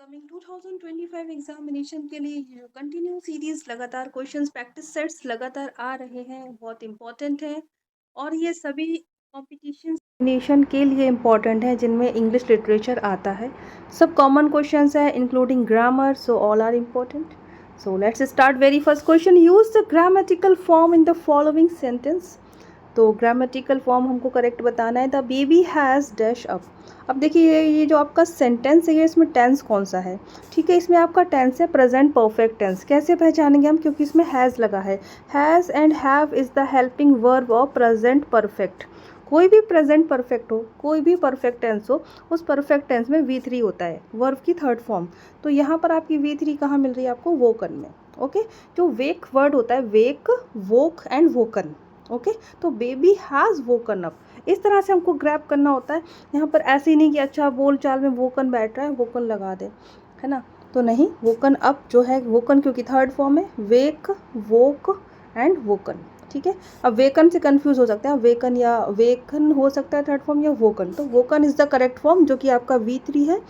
Upcoming 2025 examination के लिए ये जो कंटिन्यू सीरीज लगातार क्वेश्चंस प्रैक्टिस सेट्स लगातार आ रहे हैं बहुत इम्पोर्टेंट है और ये सभी कॉम्पिटिशन एग्जामिनेशन के लिए इम्पोर्टेंट है जिनमें इंग्लिश लिटरेचर आता है। सब कॉमन क्वेश्चंस है including grammar, so all are important. So let's start. Very first question, use the grammatical form in the following sentence. तो ग्रामेटिकल फॉर्म हमको करेक्ट बताना है। The baby has dash up. अब देखिए ये जो आपका सेंटेंस है ये इसमें टेंस कौन सा है। ठीक है, इसमें आपका टेंस है प्रेजेंट परफेक्ट टेंस। कैसे पहचानेंगे हम, क्योंकि इसमें हैज़ लगा है। Has and have is the helping verb of present perfect. कोई भी प्रेजेंट परफेक्ट हो, कोई भी परफेक्ट टेंस हो, उस परफेक्ट टेंस में V3 होता है, वर्ब की थर्ड फॉर्म। तो यहाँ पर आपकी V3 कहाँ मिल रही है आपको, वोकन में। ओके, जो वेक वर्ड होता है, वेक, वोक एंड वोकन। ओके, तो बेबी हैज़ वोकन अप, इस तरह से हमको ग्रैब करना होता है। यहाँ पर ऐसे ही नहीं कि अच्छा बोल चाल में वोकन बैठ रहा है वोकन लगा दे, है ना। तो नहीं, वोकन अप जो है, वोकन क्योंकि थर्ड फॉर्म है, वेक, वोक एंड वोकन। ठीक है, अब वेकन से कंफ्यूज हो सकते हैं, वेकन या वेकन हो सकता है थर्ड फॉर्म, या वोकन। तो woken is the correct form जो कि आपका V3 है,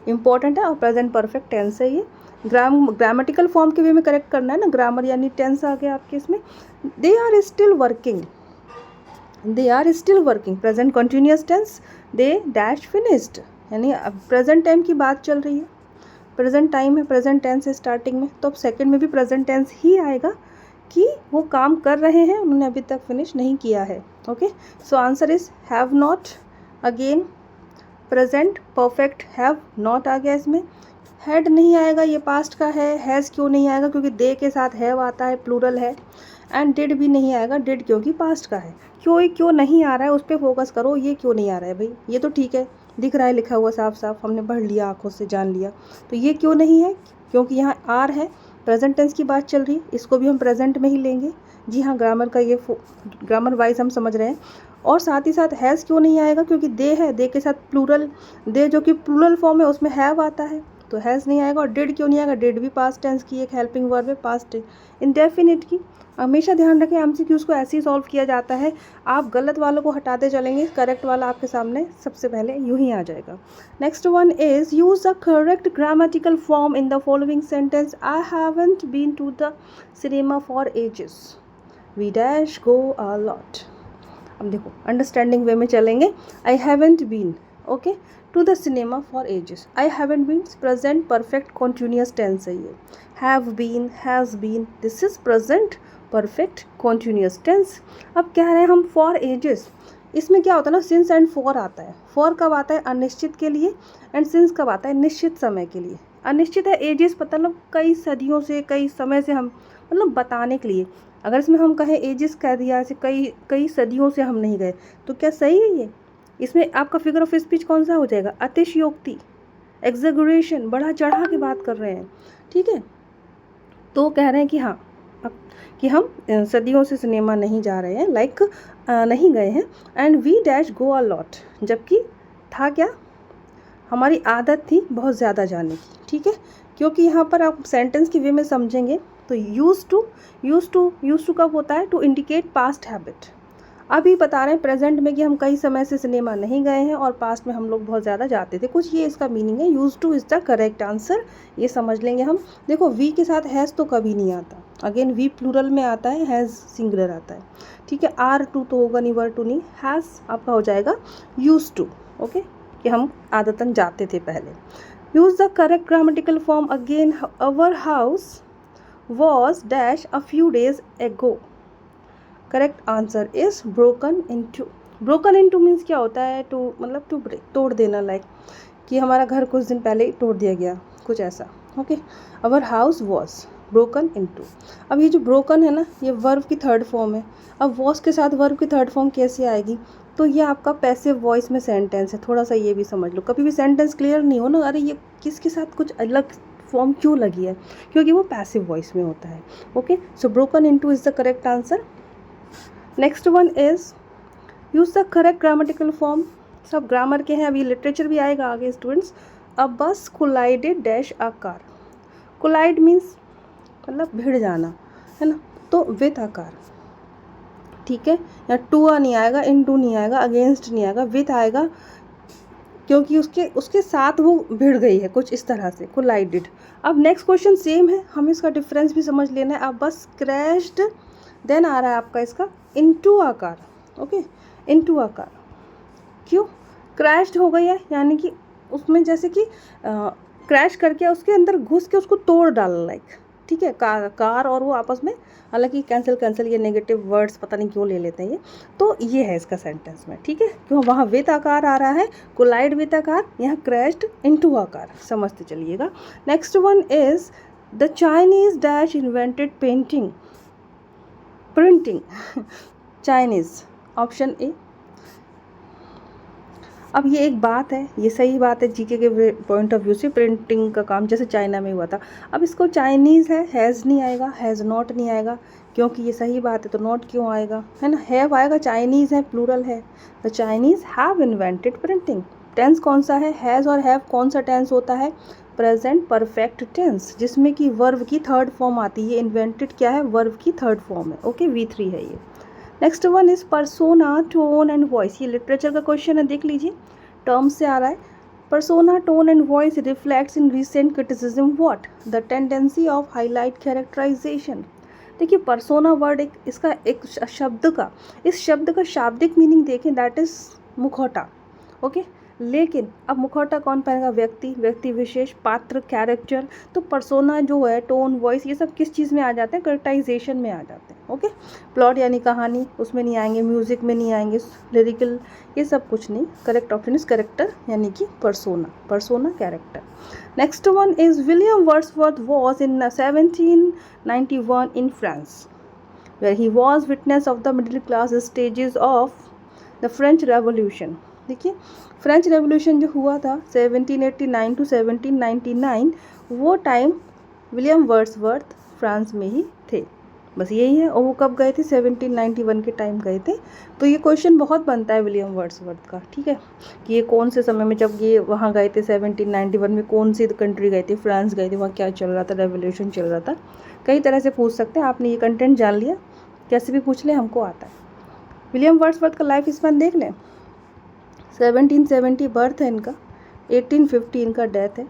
इंपॉर्टेंट है और प्रेजेंट परफेक्ट टेंस है ये। ग्रामेटिकल फॉर्म के वे में करेक्ट करना है ना, ग्रामर यानी टेंस आ गया आपके इसमें। They are still working, they are still working, present continuous tense, they dash finished, यानी प्रेजेंट टाइम की बात चल रही है, प्रेजेंट टाइम है, प्रेजेंट टेंस है स्टार्टिंग में, तो अब सेकंड में भी प्रेजेंट टेंस ही आएगा कि वो काम कर रहे हैं, उन्होंने अभी तक फिनिश नहीं किया है। Okay, so answer is have not. Again present perfect have not आ गया इसमें। हैड नहीं आएगा, ये पास्ट का है। हैज़ क्यों नहीं आएगा, क्योंकि दे के साथ हैव आता है, प्लूरल है। एंड डिड भी नहीं आएगा, डिड क्योंकि पास्ट का है। क्यों नहीं आ रहा है उस पर फोकस करो, ये क्यों नहीं आ रहा है भाई, ये तो ठीक है, दिख रहा है लिखा हुआ साफ साफ, हमने पढ़ लिया, आंखों से जान लिया। तो ये क्यों नहीं है, क्योंकि यहाँ आर है, प्रेजेंट टेंस की बात चल रही, इसको भी हम प्रेजेंट में ही लेंगे। जी हाँ, ग्रामर का ये ग्रामर वाइज हम समझ रहे हैं। और साथ ही साथ हैज़ क्यों नहीं आएगा, क्योंकि दे है, दे के साथ प्लूरल, दे जो कि प्लूरल फॉर्म है उसमें हैव आता है, तो हैज़ नहीं आएगा। और डिड क्यों नहीं आएगा, डिड भी पास्ट टेंस की एक हेल्पिंग वर्ब है, पास्ट इंडेफिनिट की। हमेशा ध्यान रखें MCQs को ऐसे ही सॉल्व किया जाता है, आप गलत वालों को हटाते चलेंगे, करेक्ट वाला आपके सामने सबसे पहले यूं ही आ जाएगा। Next one is use the correct grammatical form in the following sentence. I haven't been to the cinema for ages, we dash go a lot. अब देखो अंडरस्टैंडिंग वे में चलेंगे। I haven't been, okay, to the cinema for ages. I haven't been present perfect continuous tense है ये। Have been, has been, this is present perfect continuous tense. अब कह रहे हैं हम फॉर एजेस, इसमें क्या होता है ना, सिंस एंड फॉर आता है। फॉर कब आता है, अनिश्चित के लिए, एंड सिंस कब आता है, निश्चित समय के लिए। अनिश्चित है, एजेस मतलब कई सदियों से, कई समय से, हम मतलब बताने के लिए। अगर इसमें हम कहें एजिस कह दिया, ऐसे कई कई सदियों से हम नहीं गए, तो क्या सही है ये। इसमें आपका फिगर ऑफ स्पीच कौन सा हो जाएगा, अतिशयोक्ति, एग्जेगरेशन, बढ़ा चढ़ा के बात कर रहे हैं। ठीक है, तो कह रहे हैं कि हाँ, अब कि हम सदियों से सिनेमा नहीं जा रहे हैं, लाइक नहीं गए हैं। And we dash go a lot, जबकि था क्या, हमारी आदत थी बहुत ज़्यादा जाने की। ठीक है, क्योंकि यहाँ पर आप सेंटेंस की वे में समझेंगे तो यूज टू कब होता है, टू इंडिकेट पास्ट हैबिट। अभी बता रहे हैं प्रेजेंट में कि हम कई समय से सिनेमा नहीं गए हैं और पास्ट में हम लोग बहुत ज़्यादा जाते थे, कुछ ये इसका मीनिंग है। Use two is the correct answer, ये समझ लेंगे हम। देखो वी के साथ हैज़ तो कभी नहीं आता, अगेन वी प्लूरल में आता है, हैज़ सिंगुलर आता है। ठीक है, आर टू तो होगा नहीं, वर टू नहीं, हैज़ आपका हो जाएगा यूज टू। ओके, कि हम आदतन जाते थे पहले। Use the correct grammatical form again. Our house was dash a few days ago. Correct answer is broken into. Broken into means क्या होता है, to मतलब to break, तोड़ देना, लाइक कि हमारा घर कुछ दिन पहले ही तोड़ दिया गया, कुछ ऐसा। Okay, our house was broken into। अब ये जो broken है ना, ये वर्ब की थर्ड फॉर्म है। अब was के साथ वर्ब की थर्ड फॉर्म कैसे आएगी, तो ये आपका पैसिव वॉइस में सेंटेंस है, थोड़ा सा ये भी समझ लो। कभी भी सेंटेंस क्लियर नहीं हो ना, अरे ये किसके साथ कुछ अलग फॉर्म क्यों लगी है, क्योंकि वो पैसिव वॉइस में होता है। Okay, so broken into is the correct answer. Next one is use the correct grammatical form. सब ग्रामर के हैं, अभी लिटरेचर भी आएगा आगे students. A bus collided dash a car. Collide means मतलब भिड़ जाना, है ना, तो विथ अ कार। ठीक है, या टू नहीं आएगा, इन टू नहीं आएगा, अगेंस्ट नहीं आएगा, विथ आएगा। क्योंकि उसके उसके साथ वो भिड़ गई है, कुछ इस तरह से कोलाइडेड। अब नेक्स्ट क्वेश्चन सेम है, हमें इसका डिफरेंस भी समझ लेना है। अब बस क्रैश्ड, देन आ रहा है आपका इसका into a car. Okay, into a car, क्यों क्रैश्ड हो गई है, यानी कि उसमें जैसे कि क्रैश करके उसके अंदर घुस के उसको तोड़ डाला, लाइक, ठीक है। कार और वो आपस में, हालांकि कैंसिल ये नेगेटिव वर्ड्स पता नहीं क्यों ले लेते हैं ये, तो ये है इसका सेंटेंस में, ठीक है। क्यों वहाँ विद आकार आ रहा है, कोलाइड विद आकार, यहाँ क्रैश्ड इनटू आकार, समझते चलिएगा। Next one is the Chinese dash invented printing Chinese, option A. अब ये एक बात है, ये सही बात है जीके के पॉइंट ऑफ व्यू से, प्रिंटिंग का काम जैसे चाइना में हुआ था। अब इसको चाइनीज़ है, हैज़ नहीं आएगा, हैज़ नॉट नहीं आएगा, क्योंकि ये सही बात है तो नॉट क्यों आएगा, है ना। हैव आएगा, चाइनीज़ है, प्लूरल है, the Chinese have invented printing. Tense कौन सा है, हैज़ और हैव कौन सा टेंस होता है, प्रेजेंट परफेक्ट टेंस, जिसमें कि वर्ब की थर्ड फॉर्म आती है। इन्वेंटेड क्या है, वर्ब की थर्ड फॉर्म है। ओके, V3 है ये। Next one is persona, tone and voice, ये लिटरेचर का क्वेश्चन है, देख लीजिए, टर्म से आ रहा है। Persona, tone and voice reflects in recent criticism what, the tendency of highlight characterisation. देखिए परसोना वर्ड एक इसका एक शब्द का, इस शब्द का शाब्दिक मीनिंग देखें, दैट इज मुखौटा। ओके, लेकिन अब मुखौटा कौन पहनेगा, व्यक्ति विशेष, पात्र, कैरेक्टर। तो परसोना जो है, टोन, वॉइस, ये सब किस चीज़ में आ जाते हैं, कैरेक्टराइजेशन में आ जाते हैं। ओके, प्लॉट यानी कहानी, उसमें नहीं आएंगे, म्यूजिक में नहीं आएंगे, लिरिकल, ये सब कुछ नहीं। करेक्ट ऑप्शन इज कैरेक्टर, यानी कि persona character. Next one is William Wordsworth was in 1791 in France, where he was witness of the middle class stages of the French revolution. देखिए फ्रेंच रेवोल्यूशन जो हुआ था 1789 टू 1799, वो time William Wordsworth France में ही थे, बस यही है। और वो कब गए थे, 1791 के टाइम गए थे। तो ये क्वेश्चन बहुत बनता है विलियम वर्ड्सवर्थ का, ठीक है, कि ये कौन से समय में, जब ये वहाँ गए थे 1791 में, कौन सी कंट्री गए थे, फ्रांस गए थे, वहाँ क्या चल रहा था, रेवोल्यूशन चल रहा था। कई तरह से पूछ सकते हैं, आपने ये कंटेंट जान लिया, कैसे भी पूछ लें, हमको आता है। विलियम वर्ड्सवर्थ का लाइफ स्पैन देख लें, 1770 बर्थ है इनका, 1850 इनका डेथ है।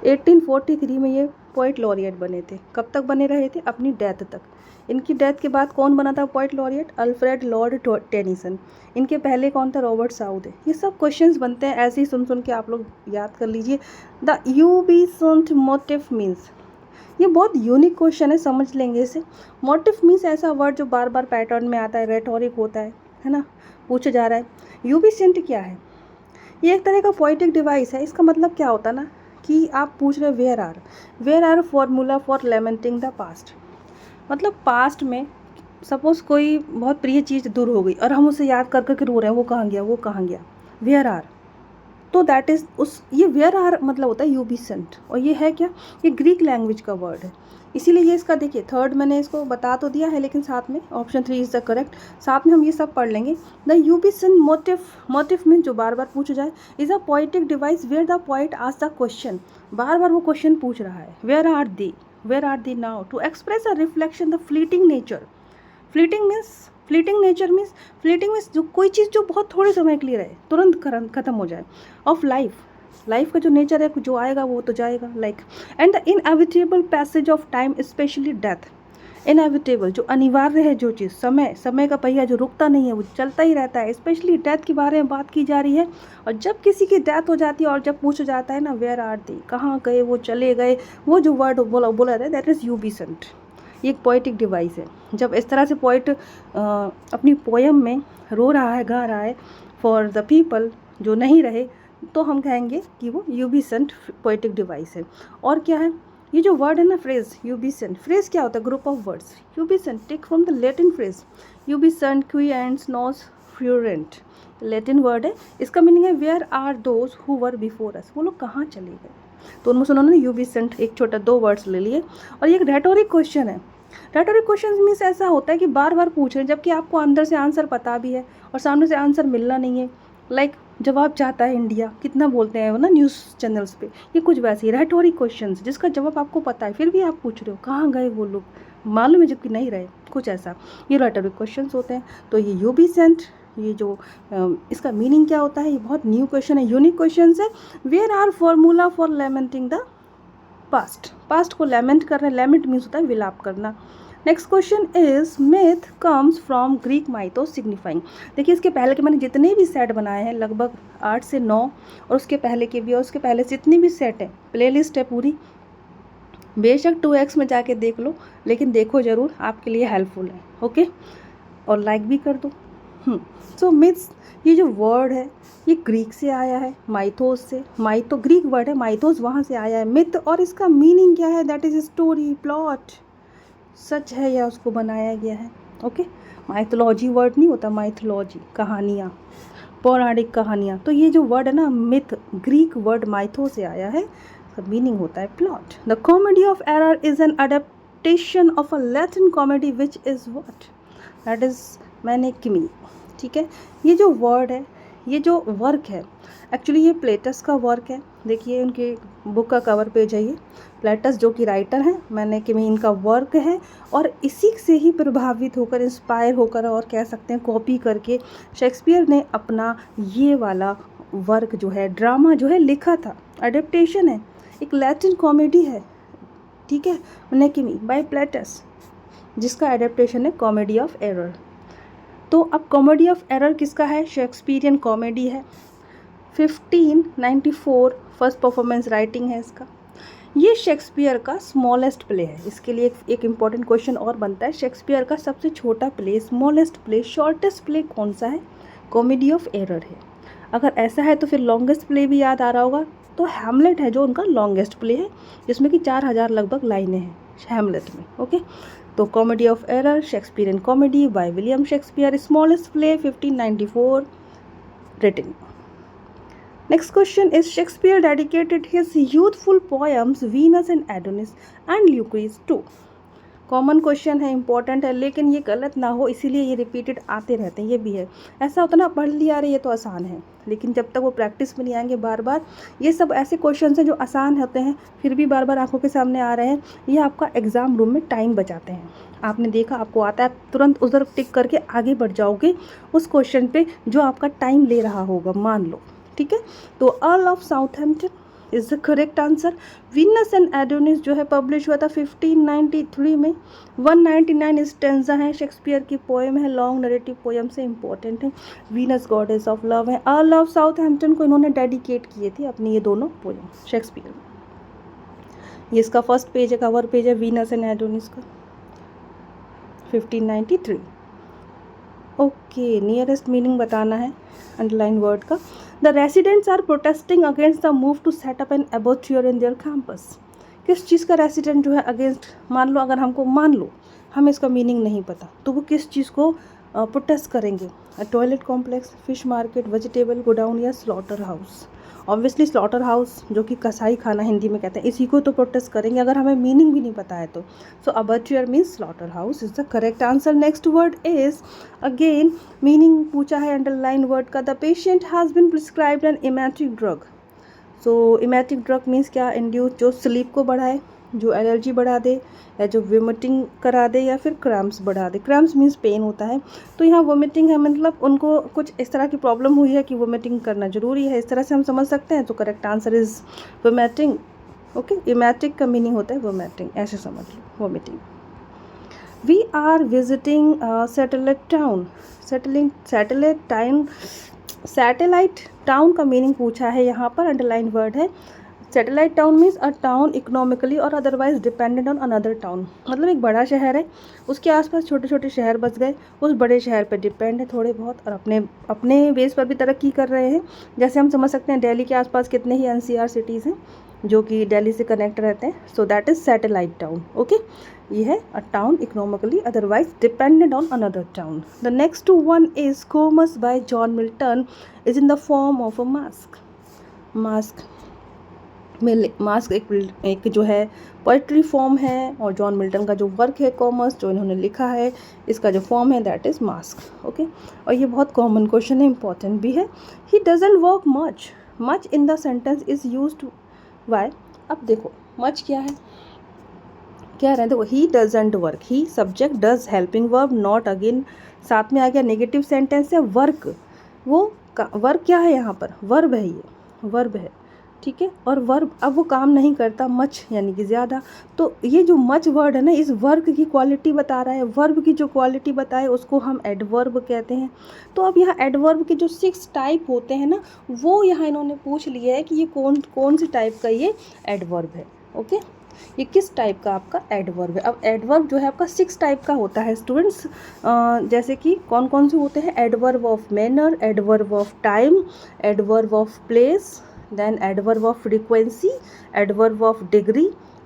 1843 में ये पोइट लॉरिएट बने थे। कब तक बने रहे थे, अपनी डेथ तक। इनकी डेथ के बाद कौन बना था poet laureate, Alfred Lord Tennyson. इनके पहले कौन था, रॉबर्ट साउथ। ये सब क्वेश्चंस बनते हैं, ऐसे ही सुन के आप लोग याद कर लीजिए। द यूबिसेंट मोटिव मीन्स, ये बहुत यूनिक क्वेश्चन है, समझ लेंगे इसे। मोटिव मीन्स ऐसा वर्ड जो बार बार पैटर्न में आता है, रेटोरिक होता है ना, पूछा जा रहा है। यूबिसेंट क्या है, ये एक तरह का पोइटिक डिवाइस है। इसका मतलब क्या होता है ना, कि आप पूछ रहे where are formula for lamenting the past. मतलब पास्ट में सपोज कोई बहुत प्रिय चीज़ दूर हो गई और हम उसे याद कर करके रो रहे हैं, वो कहाँ गया, वेयर आर। तो दैट इज़ ये वेयर आर मतलब होता है यूबिसेंट। और ये है क्या, ये ग्रीक लैंग्वेज का वर्ड है, इसीलिए ये इसका देखिए थर्ड मैंने इसको बता तो दिया है, लेकिन साथ में ऑप्शन 3 इज़ द करेक्ट, साथ में हम ये सब पढ़ लेंगे। द यूबिसेंट मोटिव मीन जो बार बार पूछा जाए, is a poetic device where the poet ask the question, बार बार वो क्वेश्चन पूछ रहा है, where are thee now, to express a reflection the fleeting nature. Fleeting means जो कोई चीज़ जो बहुत थोड़े समय के लिए रहे, तुरंत खत्म हो जाए, ऑफ लाइफ का जो नेचर है, जो आएगा वो तो जाएगा, like. And the inevitable passage of time, specially death. Inevitable जो अनिवार्य है, जो चीज़, समय का पहिया जो रुकता नहीं है, वो चलता ही रहता है। स्पेशली डेथ के बारे में बात की जा रही है। और जब किसी की डेथ हो जाती है और जब पूछा जाता है ना, वेयर आर दे, कहाँ गए, वो चले गए, वो जो वर्ड बोला जाता है, दैट इज़ यूबिसेंट। ये एक पोइटिक डिवाइस है। जब इस तरह से पोइट अपनी पोयम में रो रहा है, गा रहा है फॉर द पीपल जो नहीं रहे, तो हम कहेंगे कि वो यूबिसेंट पोइटिक डिवाइस है। और क्या है, ये जो वर्ड है ना, फ्रेज, यूबिसेंट, फ्रेज क्या होता है, ग्रुप ऑफ वर्ड्स। यूबिसेंट take from the Latin phrase यूबिसेंट क्विएंट्स नॉस फ्यूरेंट, लैटिन वर्ड है। इसका मीनिंग है where are those who were before us, वो लोग कहाँ चले गए। तो उनमें से उन्होंने यूबिसेंट एक छोटा 2 वर्ड्स ले लिए। और ये एक रेटोरिक क्वेश्चन है। रेटोरिक क्वेश्चन मीन्स ऐसा होता है कि बार बार पूछ रहे हैं, जबकि आपको अंदर से आंसर पता भी है और सामने से आंसर मिलना नहीं है। लाइक जवाब चाहता है इंडिया, कितना बोलते हैं वो ना न्यूज़ चैनल्स पे, ये कुछ वैसे ही रेटोरिक क्वेश्चंस, जिसका जवाब आपको पता है फिर भी आप पूछ रहे हो कहाँ गए वो लोग, मालूम है जबकि नहीं रहे, कुछ ऐसा, ये रेटोरिक क्वेश्चंस होते हैं। तो ये यूबिसेंट ये जो इसका मीनिंग क्या होता है, ये बहुत न्यू क्वेश्चन है, यूनिक क्वेश्चन है। Where are formula for lamenting the past, past को लेमेंट करना, लेमेंट मीन्स होता है विलाप करना। Next question is myth comes from Greek mythos signifying. देखिए इसके पहले के मैंने जितने भी सेट बनाए हैं लगभग 8 से 9, और उसके पहले के भी, और उसके पहले जितनी भी सेट है, प्लेलिस्ट है पूरी, बेशक 2x में जाके देख लो, लेकिन देखो ज़रूर, आपके लिए हेल्पफुल है। ओके, और लाइक भी कर दो। सो मिथ्स, ये जो वर्ड है ये ग्रीक से आया है, माइथोस से। माइथो ग्रीक वर्ड है, माइथोस वहाँ से आया है। मिथ, और इसका मीनिंग क्या है, दैट इज स्टोरी, प्लॉट, सच है या उसको बनाया गया है। ओके, माइथोलॉजी वर्ड नहीं होता, माइथोलॉजी कहानियाँ, पौराणिक कहानियाँ। तो ये जो वर्ड है ना मिथ, ग्रीक वर्ड माइथो से आया है, इसका मीनिंग होता है plot. The comedy of error is an adaptation of a Latin comedy which is what, that is मैनेकिमी। ठीक है, ये जो वर्ड है, ये जो वर्क है, एक्चुअली ये प्लेटस का वर्क है। देखिए उनके बुक का कवर पेज है ये, प्लेटस जो कि राइटर हैं, मैनेकिमी इनका वर्क है, और इसी से ही प्रभावित होकर, इंस्पायर होकर, और कह सकते हैं कॉपी करके शेक्सपियर ने अपना ये वाला वर्क जो है, ड्रामा जो है लिखा था। अडेप्टेशन है, एक लैटिन कॉमेडी है, ठीक है, मैनेकिमी बाय प्लेटस, जिसका अडेप्टेशन है कॉमेडी ऑफ एरर। तो अब कॉमेडी ऑफ एरर किसका है, शेक्सपियरियन कॉमेडी है, 1594 फर्स्ट परफॉर्मेंस राइटिंग है इसका। ये शेक्सपियर का स्मॉलेस्ट प्ले है। इसके लिए एक इम्पॉर्टेंट क्वेश्चन और बनता है, शेक्सपियर का सबसे छोटा play, smallest play, shortest play कौन सा है, कॉमेडी ऑफ एरर है। अगर ऐसा है तो फिर लॉन्गेस्ट प्ले भी याद आ रहा होगा, तो हैमलेट है जो उनका लॉन्गेस्ट प्ले है, जिसमें कि 4000 लगभग लाइनें हैं हैमलेट में। ओके, तो comedy of error, Shakespearean comedy by William Shakespeare, smallest play 1594 written. Next question is Shakespeare dedicated his youthful poems Venus and Adonis and Lucrece to। Common question है, important है, लेकिन ये गलत ना हो इसीलिए ये रिपीटेड आते रहते हैं। ये भी है, ऐसा होता ना पढ़ लिया रहे ये तो आसान है, लेकिन जब तक वो प्रैक्टिस में नहीं आएंगे बार बार, ये सब ऐसे क्वेश्चन हैं जो आसान होते हैं फिर भी बार बार आंखों के सामने आ रहे हैं, ये आपका एग्ज़ाम रूम में टाइम बचाते हैं। आपने देखा, आपको आता है, तुरंत उधर टिक करके आगे बढ़ जाओगे उस क्वेश्चन पे जो आपका टाइम ले रहा होगा, मान लो। ठीक है, तो earl of Southampton is the correct answer. Venus and Adonis जो है पब्लिश हुआ था 1593 में। 199 स्टेंजा है, शेक्सपियर की पोएम है, लॉन्ग नरेटिव पोएम से इंपॉर्टेंट है। वीनस गॉडेस ऑफ लव है। अर्ल ऑफ साउथहैम्पटन को इन्होंने डेडिकेट किए थे अपनी ये दोनों पोएम शेक्सपियर। ये इसका फर्स्ट पेज है, कवर पेज है वीनस एंड एडोनिस का, 1593। ओके, नियरेस्ट मीनिंग बताना है अंडरलाइन वर्ड का। The residents are protesting against the move to set up an abattoir in their campus. किस चीज़ का रेसिडेंट जो है अगेंस्ट, मान लो अगर हमको, मान लो हमें इसका मीनिंग नहीं पता, तो वो किस चीज़ को प्रोटेस्ट करेंगे, toilet complex, fish market, vegetable godown या slaughter house. Obviously slaughter house जो कि कसाई खाना हिंदी में कहते हैं, इसी को तो प्रोटेस्ट करेंगे अगर हमें मीनिंग भी नहीं पता है तो। So abattoir means slaughter house is the correct answer. Next word is, again meaning पूछा है अंडरलाइन वर्ड का। The patient has been prescribed an emetic drug. So emetic drug means क्या, इंड्यूस, जो स्लीप को बढ़ाए, जो एलर्जी बढ़ा दे, या जो वोमिटिंग करा दे, या फिर क्रैम्प्स बढ़ा दे। क्रैम्प्स मीन्स पेन होता है, तो यहाँ वोमिटिंग है, मतलब उनको कुछ इस तरह की प्रॉब्लम हुई है कि वोमिटिंग करना ज़रूरी है, इस तरह से हम समझ सकते हैं। तो correct answer is vomiting. Okay, emetic का मीनिंग होता है वोमिटिंग, ऐसे समझ लो, vomiting. We are visiting satellite town. Satellite town का मीनिंग पूछा है यहाँ पर, अंडरलाइन वर्ड है। Satellite town means a town economically और otherwise dependent on another town. मतलब एक बड़ा शहर है, उसके आसपास छोटे छोटे शहर बस गए, उस बड़े शहर पर डिपेंड है थोड़े बहुत, और अपने बेस पर भी तरक्की कर रहे हैं। जैसे हम समझ सकते हैं दिल्ली के आसपास कितने ही NCR सिटीज़ हैं जो कि दिल्ली से कनेक्ट रहते हैं। So that is satellite town. Okay, ये है अ town economically otherwise dependent on another town. The next one is Comus bye John Milton is in the form of a mask. Mask एक जो है पोइट्री फॉर्म है, और John Milton का जो work है कॉमर्स जो इन्होंने लिखा है, इसका जो फॉर्म है दैट इज़ मास्क। ओके, और ये बहुत कॉमन क्वेश्चन है, इंपॉर्टेंट भी है। He doesn't work much in the sentence is used why. अब देखो मच क्या है, कह रहे हैं देखो, he doesn't work, he subject, does helping verb, not again, साथ में आ गया नेगेटिव सेंटेंस है वर्क, वो वर्क क्या है यहाँ पर, वर्ब है, ये वर्ब है, ठीक है। और वर्ब अब वो काम नहीं करता, मच यानी कि ज़्यादा, तो ये जो मच वर्ड है ना, इस वर्क की क्वालिटी बता रहा है, वर्ब की जो क्वालिटी बताए उसको हम एडवर्ब कहते हैं। तो अब यहाँ एडवर्ब के जो 6 टाइप होते हैं ना, वो यहाँ इन्होंने पूछ लिया है कि ये कौन कौन सी टाइप का ये एडवर्ब है। ओके, ये किस टाइप का आपका एडवर्ब है। अब एडवर्ब जो है आपका 6 टाइप का होता है स्टूडेंट्स, जैसे कि कौन कौन से होते हैं, adverb of manner, adverb of time, adverb of place, then adverb of frequency, adverb of degree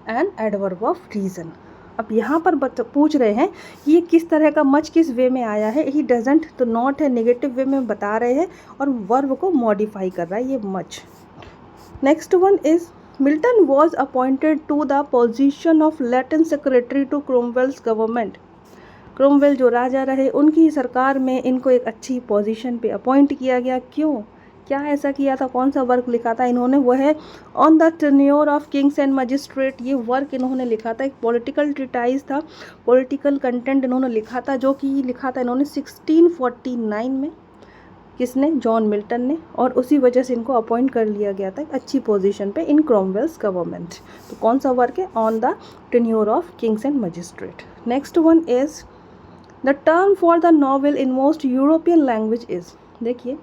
and adverb of reason. अब यहाँ पर पूछ रहे हैं कि ये किस तरह का मच किस वे में आया है, ही डजंट तो नॉट है, नेगेटिव वे में बता रहे हैं, और वर्ब को मॉडिफाई कर रहा है ये much. Next one is Milton was appointed to the position of Latin secretary to Cromwell's government. Cromwell जो राजा रहे, उनकी सरकार में इनको एक अच्छी पोजीशन पे अपॉइंट किया गया। क्यों, क्या ऐसा किया था, कौन सा वर्क लिखा था इन्होंने, वो है on the tenure of Kings and magistrate. ये वर्क इन्होंने लिखा था, एक पॉलिटिकल ट्रीटाइज था, पॉलिटिकल कंटेंट इन्होंने लिखा था, जो कि लिखा था इन्होंने 1649 में। किसने, जॉन मिल्टन ने, और उसी वजह से इनको अपॉइंट कर लिया गया था एक अच्छी पोजीशन पे इन क्रोमवेल्स गवर्नमेंट। तो कौन सा वर्क है, on the tenure of Kings and magistrate. Next one is the term for the novel in most European language is. देखिए,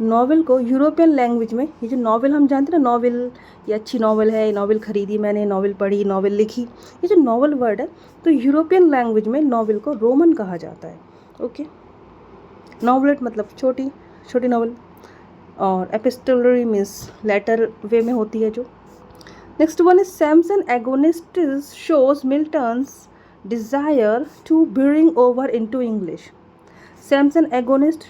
नॉवेल को यूरोपियन लैंग्वेज में, ये जो नॉवेल हम जानते हैं ना, नॉवेल ये अच्छी नॉवेल है, नॉवेल खरीदी मैंने, नॉवेल पढ़ी, नॉवेल लिखी, ये जो नॉवेल वर्ड है, तो यूरोपियन लैंग्वेज में नॉवेल को रोमन कहा जाता है। ओके, नॉवेलेट मतलब छोटी छोटी नॉवेल, और एपिस्टोलरी मीन्स लेटर वे में होती है जो। Next one is Samson Agonistes shows Milton's desire to bring over into English. Samson Agonistes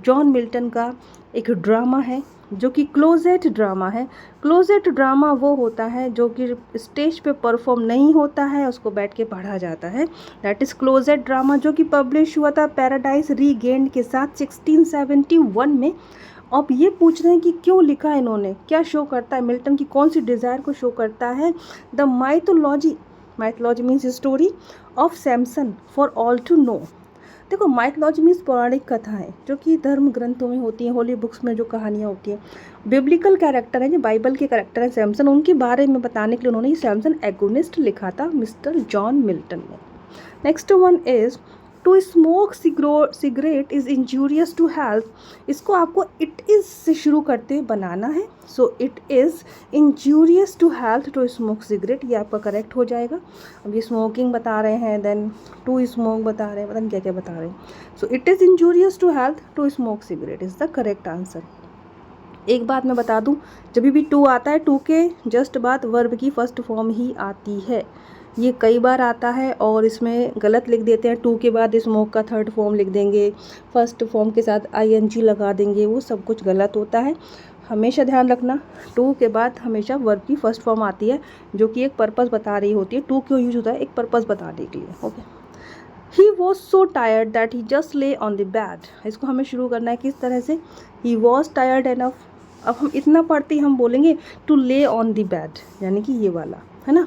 John Milton का एक ड्रामा है जो कि क्लोजेट ड्रामा है। क्लोजेट ड्रामा वो होता है जो कि स्टेज पे परफॉर्म नहीं होता है, उसको बैठ के पढ़ा जाता है, दैट इज़ क्लोजेट ड्रामा, जो कि पब्लिश हुआ था पैराडाइज रीगेन्ड के साथ 1671 में। अब ये पूछ रहे हैं कि क्यों लिखा इन्होंने, क्या शो करता है, मिल्टन की कौन सी डिज़ायर को शो करता है। The mythology, mythology means story of Samson for all to know. देखो, माइथोलॉजी मीन्स पौराणिक कथाएं जो कि धर्म ग्रंथों में होती हैं, होली बुक्स में जो कहानियाँ होती हैं, बिब्लिकल कैरेक्टर हैं, जो बाइबल के कैरेक्टर हैं सैमसन, उनके बारे में बताने के लिए उन्होंने सैमसन एगोनिस्ट लिखा था मिस्टर जॉन मिल्टन ने। Next one is to smoke cigarette is injurious to health. इसको आपको इट इज़ से शुरू करते हुए बनाना है। So it is injurious to health to smoke cigarette, ये आपका करेक्ट हो जाएगा। अब ये स्मोकिंग बता रहे हैं, देन टू स्मोक बता रहे हैं, पता नहीं क्या क्या बता रहे हैं। So it is injurious to health to smoke cigarette is the correct answer. एक बात मैं बता दूं, जब भी टू आता है, टू के जस्ट बाद वर्ब की फर्स्ट फॉर्म ही आती है। ये कई बार आता है और इसमें गलत लिख देते हैं, टू के बाद स्मोक का थर्ड फॉर्म लिख देंगे, फर्स्ट फॉर्म के साथ ING लगा देंगे, वो सब कुछ गलत होता है। हमेशा ध्यान रखना, टू के बाद हमेशा वर्ब की फर्स्ट फॉर्म आती है, जो कि एक पर्पस बता रही होती है। टू क्यों यूज होता है, एक पर्पस बताने के लिए। Okay, he was so tired that he just ले ऑन द बेड। इसको हमें शुरू करना है किस तरह से, ही वॉज टायर्ड एनफ। अब हम इतना पढ़ते ही हम बोलेंगे to lay on the bed, यानी कि ये वाला है ना,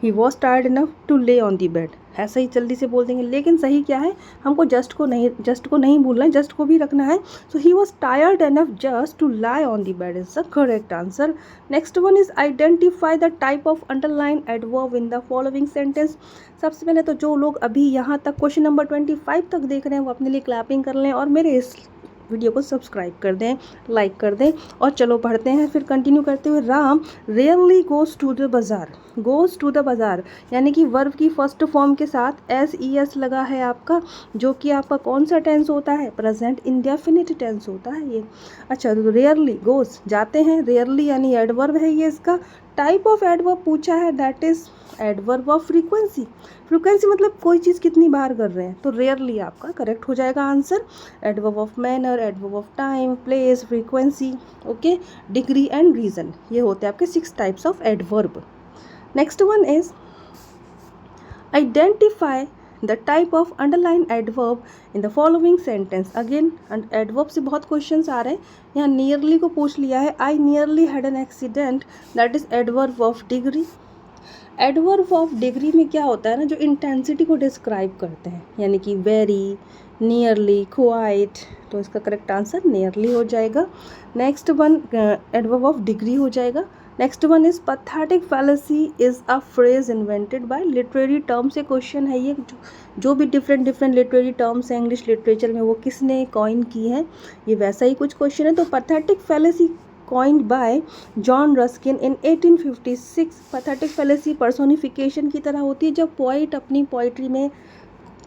he was tired enough to lay on the bed, ऐसा ही जल्दी से बोल देंगे। लेकिन सही क्या है, हमको जस्ट को नहीं भूलना है, जस्ट को भी रखना है। So he was tired enough just to lie on the bed is the correct answer. Next one is identify the type of underline adverb in the following sentence. सबसे पहले तो जो लोग अभी यहाँ तक क्वेश्चन नंबर 25 तक देख रहे हैं, वो अपने लिए क्लैपिंग कर लें और मेरे इस वीडियो को सब्सक्राइब कर दें, लाइक कर दें। और चलो पढ़ते हैं फिर कंटिन्यू करते हुए। Ram rarely goes to the बाज़ार, गोज़ टू द बाज़ार यानी कि वर्ब की फर्स्ट फॉर्म के साथ SES लगा है आपका, जो कि आपका कौन सा टेंस होता है, प्रेजेंट इंडेफिनिट टेंस होता है ये। अच्छा, तो रेयरली गोज़ जाते हैं, रेयरली यानी एडवर्ब है ये इसका। टाइप ऑफ एडवर्ब पूछा है, that is adverb of frequency. Frequency मतलब कोई चीज़ कितनी बार कर रहे हैं, तो रेयरली आपका करेक्ट हो जाएगा answer. Adverb of manner, adverb of time, place, frequency, okay, degree and reason, ये होते हैं आपके 6 types of adverb. Next one is identify the type of underline adverb in the following sentence. Again adverb से बहुत questions आ रहे हैं। यहाँ nearly को पूछ लिया है, I nearly had an accident, that is adverb of degree. Adverb of degree में क्या होता है ना, जो इंटेंसिटी को डिस्क्राइब करते हैं, यानी कि वेरी, नियरली, क्वाइट, तो इसका करेक्ट आंसर नियरली हो जाएगा। Next one adverb of degree हो जाएगा। Next one is pathetic fallacy is a phrase invented by literary term से क्वेश्चन है ये, जो भी डिफरेंट डिफरेंट लिटरेरी टर्म्स हैं इंग्लिश लिटरेचर में वो किसने कॉइन की है, ये वैसा ही कुछ क्वेश्चन है। तो pathetic fallacy coined by John Ruskin in 1856। Pathetic fallacy personification की तरह होती है, जब पोइट अपनी पोइट्री में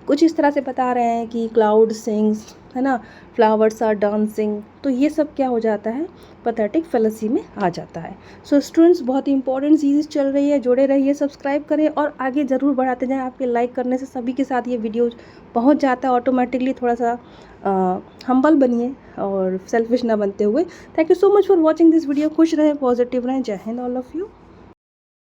कुछ इस तरह से बता रहे हैं कि क्लाउड सिंग्स, है ना, फ्लावर्स आर डांसिंग, तो ये सब क्या हो जाता है, पैथेटिक फैलेसी में आ जाता है। सो स्टूडेंट्स, बहुत ही इंपॉर्टेंट सीरीज़ चल रही है, जुड़े रहिए, सब्सक्राइब करें और आगे ज़रूर बढ़ाते जाएं। आपके लाइक करने से सभी के साथ ये वीडियो पहुंच जाता है ऑटोमेटिकली। थोड़ा सा हम्बल बनिए और सेल्फिश ना बनते हुए। Thank you so much for watching this video. खुश रहें, पॉजिटिव रहें। जय हिंद ऑल ऑफ यू।